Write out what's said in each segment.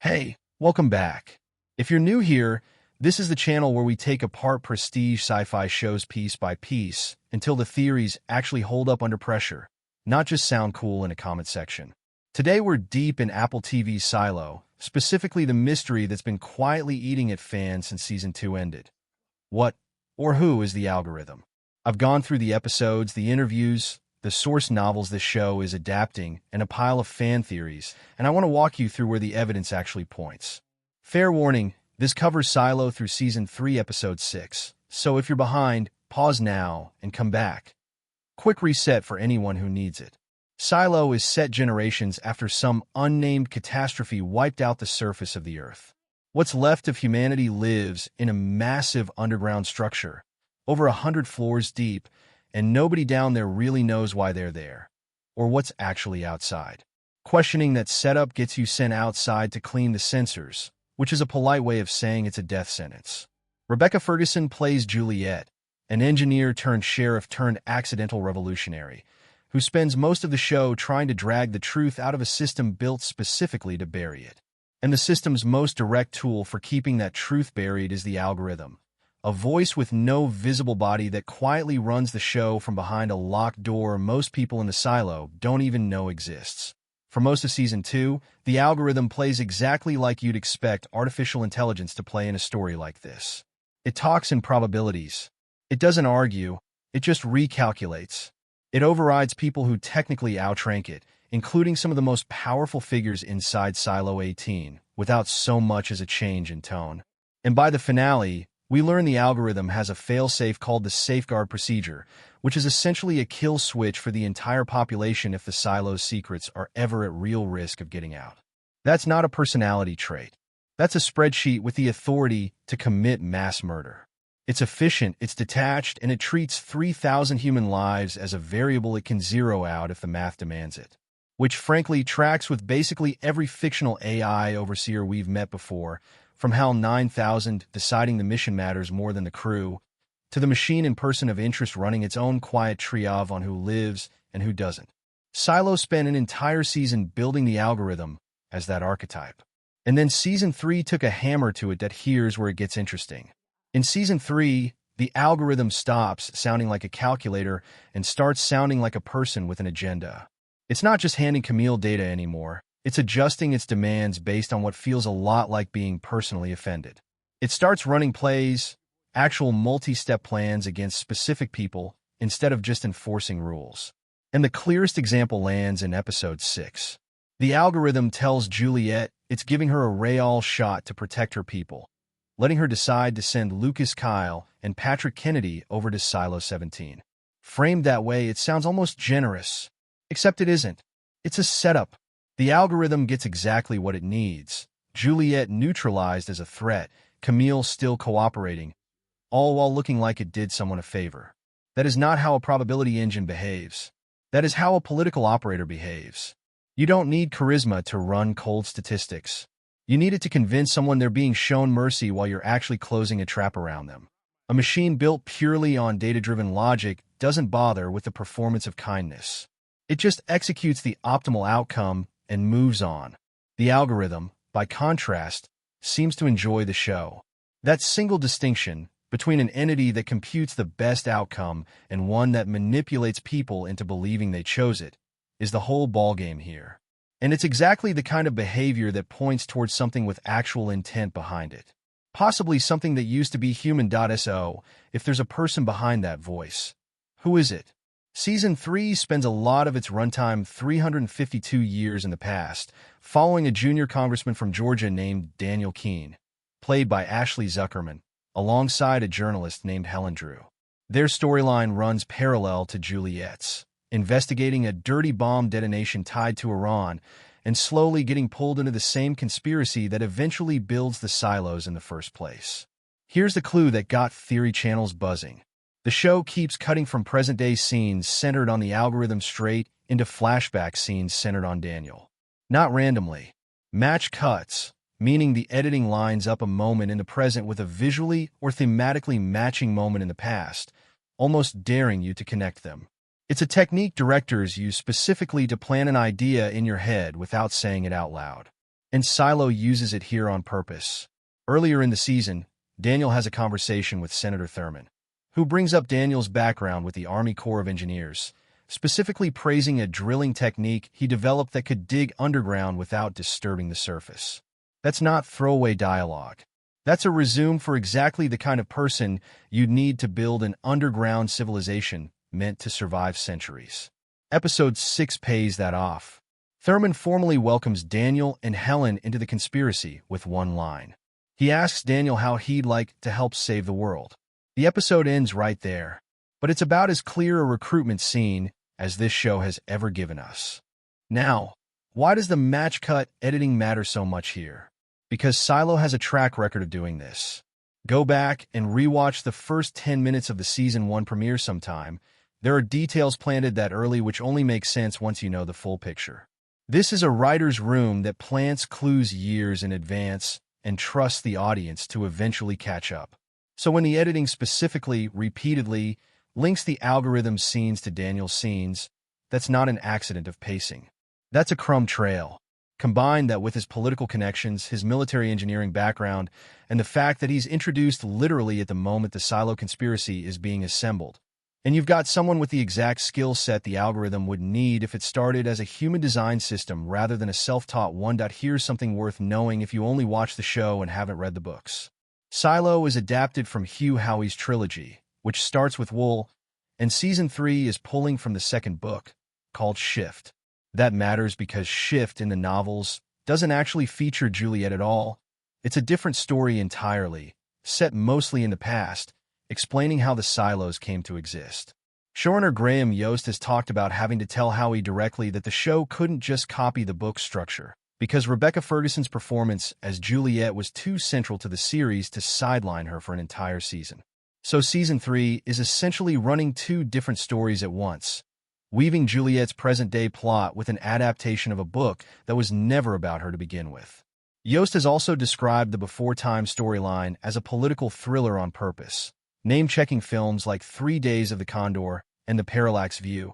Hey, welcome back. If you're new here, this is the channel where we take apart prestige sci-fi shows piece by piece until the theories actually hold up under pressure, not just sound cool in a comment section. Today we're deep in Apple TV's silo, specifically the mystery that's been quietly eating at fans since Season 2 ended. What, or who, is the algorithm? I've gone through the episodes, the interviews, the source novels this show is adapting, and a pile of fan theories, and I want to walk you through where the evidence actually points. Fair warning, this covers Silo through Season 3, Episode 6, so if you're behind, pause now and come back. Quick reset for anyone who needs it. Silo is set generations after some unnamed catastrophe wiped out the surface of the Earth. What's left of humanity lives in a massive underground structure, over 100 floors deep, and nobody down there really knows why they're there, or what's actually outside. Questioning that setup gets you sent outside to clean the sensors, which is a polite way of saying it's a death sentence. Rebecca Ferguson plays Juliet, an engineer turned sheriff turned accidental revolutionary, who spends most of the show trying to drag the truth out of a system built specifically to bury it. And the system's most direct tool for keeping that truth buried is the algorithm, a voice with no visible body that quietly runs the show from behind a locked door most people in the silo don't even know exists. For most of Season 2, the algorithm plays exactly like you'd expect artificial intelligence to play in a story like this. It talks in probabilities. It doesn't argue, it just recalculates. It overrides people who technically outrank it, including some of the most powerful figures inside Silo 18, without so much as a change in tone. And by the finale, we learn the algorithm has a failsafe called the safeguard procedure, which is essentially a kill switch for the entire population if the silo's secrets are ever at real risk of getting out. That's not a personality trait. That's a spreadsheet with the authority to commit mass murder. It's efficient, it's detached, and it treats 3,000 human lives as a variable it can zero out if the math demands it. Which frankly tracks with basically every fictional AI overseer we've met before, from HAL 9000 deciding the mission matters more than the crew, to the machine and person of interest running its own quiet triage on who lives and who doesn't. Silo spent an entire season building the algorithm as that archetype. And then Season 3 took a hammer to it that here's where it gets interesting. In Season 3, the algorithm stops sounding like a calculator and starts sounding like a person with an agenda. It's not just handing Camille data anymore. It's adjusting its demands based on what feels a lot like being personally offended. It starts running plays, actual multi-step plans against specific people, instead of just enforcing rules. And the clearest example lands in Episode 6. The algorithm tells Juliet it's giving her a Rayall shot to protect her people, letting her decide to send Lucas Kyle and Patrick Kennedy over to Silo 17. Framed that way, it sounds almost generous, except it isn't. It's a setup. The algorithm gets exactly what it needs. Juliet neutralized as a threat, Camille still cooperating, all while looking like it did someone a favor. That is not how a probability engine behaves. That is how a political operator behaves. You don't need charisma to run cold statistics. You need it to convince someone they're being shown mercy while you're actually closing a trap around them. A machine built purely on data-driven logic doesn't bother with the performance of kindness. It just executes the optimal outcome and moves on. The algorithm, by contrast, seems to enjoy the show. That single distinction between an entity that computes the best outcome and one that manipulates people into believing they chose it is the whole ballgame here. And it's exactly the kind of behavior that points towards something with actual intent behind it. Possibly something that used to be human.so if there's a person behind that voice. Who is it? Season 3 spends a lot of its runtime 352 years in the past, following a junior congressman from Georgia named Daniel Keene, played by Ashley Zuckerman, alongside a journalist named Helen Drew. Their storyline runs parallel to Juliet's, investigating a dirty bomb detonation tied to Iran and slowly getting pulled into the same conspiracy that eventually builds the silos in the first place. Here's the clue that got theory channels buzzing. The show keeps cutting from present-day scenes centered on the algorithm straight into flashback scenes centered on Daniel. Not randomly. Match cuts, meaning the editing lines up a moment in the present with a visually or thematically matching moment in the past, almost daring you to connect them. It's a technique directors use specifically to plant an idea in your head without saying it out loud. and Silo uses it here on purpose. Earlier in the season, Daniel has a conversation with Senator Thurman, who brings up Daniel's background with the Army Corps of Engineers, specifically praising a drilling technique he developed that could dig underground without disturbing the surface. That's not throwaway dialogue. That's a resume for exactly the kind of person you'd need to build an underground civilization meant to survive centuries. Episode 6 pays that off. Thurman formally welcomes Daniel and Helen into the conspiracy with one line. He asks Daniel how he'd like to help save the world. The episode ends right there, but it's about as clear a recruitment scene as this show has ever given us. Now, why does the match cut editing matter so much here? Because Silo has a track record of doing this. Go back and rewatch the first 10 minutes of the Season 1 premiere sometime. There are details planted that early which only make sense once you know the full picture. This is a writer's room that plants clues years in advance and trusts the audience to eventually catch up. So when the editing specifically, repeatedly, links the algorithm scenes to Daniel's scenes, that's not an accident of pacing. That's a crumb trail. Combine that with his political connections, his military engineering background, and the fact that he's introduced literally at the moment the Silo conspiracy is being assembled. And you've got someone with the exact skill set the algorithm would need if it started as a human design system rather than a self-taught one. Here's something worth knowing if you only watch the show and haven't read the books. Silo is adapted from Hugh Howey's trilogy, which starts with Wool, and Season 3 is pulling from the second book, called Shift. That matters because Shift in the novels doesn't actually feature Juliet at all. It's a different story entirely, set mostly in the past, explaining how the silos came to exist. Showrunner Graham Yost has talked about having to tell Howey directly that the show couldn't just copy the book structure, because Rebecca Ferguson's performance as Juliet was too central to the series to sideline her for an entire season. So Season 3 is essentially running two different stories at once, weaving Juliet's present-day plot with an adaptation of a book that was never about her to begin with. Yost has also described the Before Time storyline as a political thriller on purpose, name-checking films like 3 Days of the Condor and The Parallax View,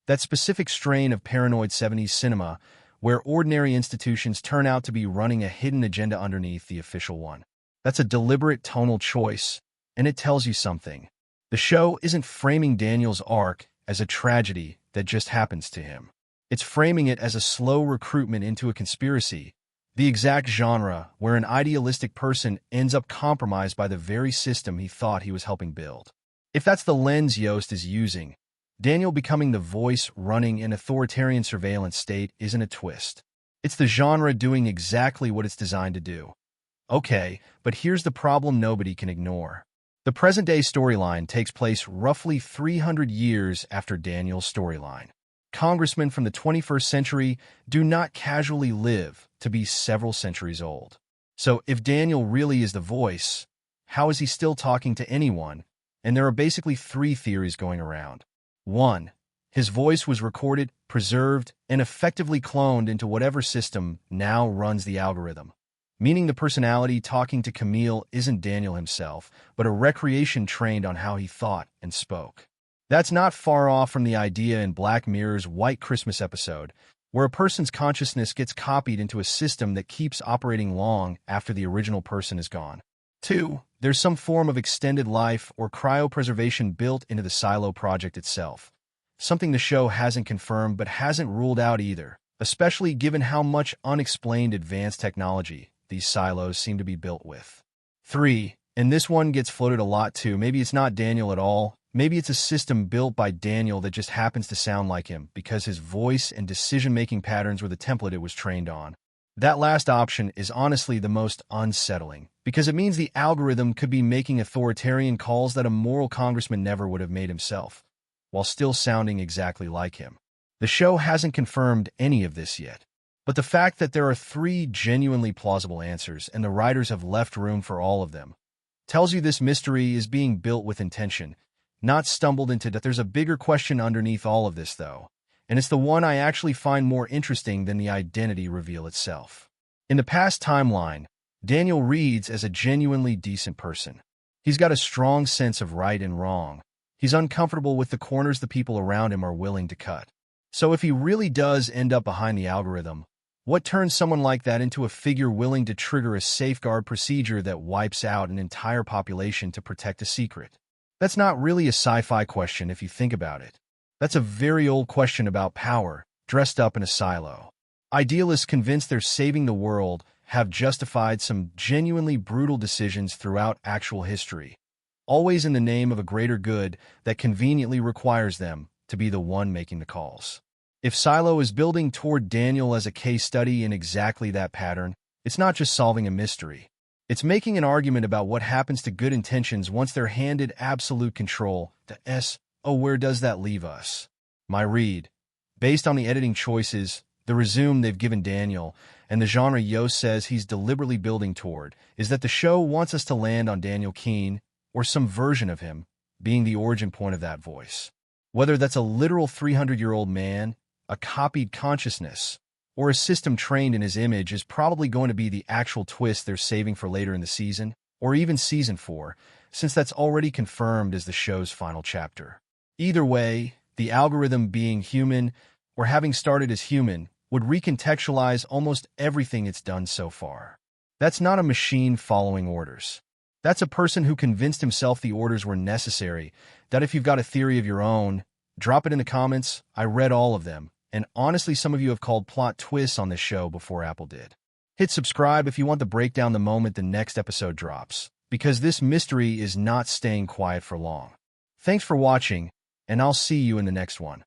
that specific strain of paranoid 70s cinema where ordinary institutions turn out to be running a hidden agenda underneath the official one. That's a deliberate tonal choice, and it tells you something. The show isn't framing Daniel's arc as a tragedy that just happens to him. It's framing it as a slow recruitment into a conspiracy, the exact genre where an idealistic person ends up compromised by the very system he thought he was helping build. If that's the lens Yost is using, Daniel becoming the voice running an authoritarian surveillance state isn't a twist. It's the genre doing exactly what it's designed to do. Okay, but here's the problem nobody can ignore. The present-day storyline takes place roughly 300 years after Daniel's storyline. Congressmen from the 21st century do not casually live to be several centuries old. So if Daniel really is the voice, how is he still talking to anyone? And there are basically 3 theories going around. 1. His voice was recorded, preserved, and effectively cloned into whatever system now runs the algorithm, meaning the personality talking to Camille isn't Daniel himself, but a recreation trained on how he thought and spoke. That's not far off from the idea in Black Mirror's White Christmas episode, where a person's consciousness gets copied into a system that keeps operating long after the original person is gone. 2. There's some form of extended life or cryopreservation built into the Silo project itself, something the show hasn't confirmed but hasn't ruled out either, especially given how much unexplained advanced technology these silos seem to be built with. 3, and this one gets floated a lot too, maybe it's not Daniel at all, maybe it's a system built by Daniel that just happens to sound like him because his voice and decision-making patterns were the template it was trained on. That last option is honestly the most unsettling, because it means the algorithm could be making authoritarian calls that a moral congressman never would have made himself, while still sounding exactly like him. The show hasn't confirmed any of this yet, but the fact that there are 3 genuinely plausible answers and the writers have left room for all of them tells you this mystery is being built with intention, not stumbled into. There's a bigger question underneath all of this, though, and it's the one I actually find more interesting than the identity reveal itself. In the past timeline, Daniel reads as a genuinely decent person. He's got a strong sense of right and wrong. He's uncomfortable with the corners the people around him are willing to cut. So if he really does end up behind the algorithm, What turns someone like that into a figure willing to trigger a safeguard procedure that wipes out an entire population to protect a secret? That's not really a sci-fi question if you think about it. That's a very old question about power, dressed up in a silo. Idealists convinced they're saving the world have justified some genuinely brutal decisions throughout actual history, always in the name of a greater good that conveniently requires them to be the one making the calls. If Silo is building toward Daniel as a case study in exactly that pattern, it's not just solving a mystery. It's making an argument about what happens to good intentions once they're handed absolute control. Where does that leave us? My read, based on the editing choices, the resume they've given Daniel, and the genre Yost says he's deliberately building toward, is that the show wants us to land on Daniel Keene, or some version of him, being the origin point of that voice. Whether that's a literal 300-year-old man, a copied consciousness, or a system trained in his image is probably going to be the actual twist they're saving for later in the season, or even Season 4, since that's already confirmed as the show's final chapter. Either way, the algorithm being human, or having started as human, would recontextualize almost everything it's done so far. That's not a machine following orders. That's a person who convinced himself the orders were necessary, that if you've got a theory of your own, drop it in the comments. I read all of them, and honestly some of you have called plot twists on this show before Apple did. Hit subscribe if you want the breakdown the moment the next episode drops, because this mystery is not staying quiet for long. Thanks for watching, and I'll see you in the next one.